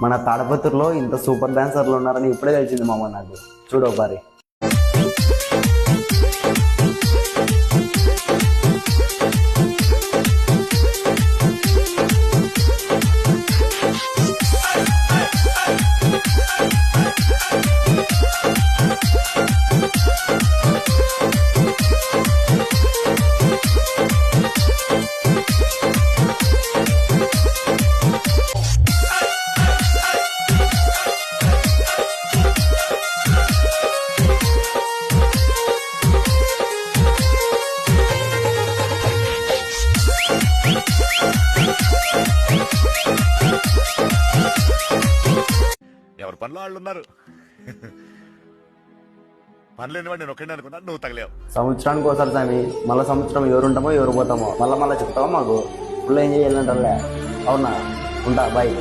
మన తాడపత్రిలో ఇంత సూపర్ డాన్సర్లు ఉన్నారని ఇప్పుడే తెలిసింది మామ నాకు. చూడు ఒకసారి. ఎవరి పనిలో వాళ్ళు ఉన్నారు. పనిలేని వాడు నేను ఒక్కడే అనుకున్నా, నువ్వు తగలేవు. సంవత్సరానికి ఒకసారి స్వామి, మళ్ళీ సంవత్సరం ఎవరు ఉంటామో ఎవరు పోతామో మళ్ళీ చెప్తావా మాకు. ఫుల్ ఎంజాయ్ చేయాలంటే అవునా. ఉంటా, బాయ్.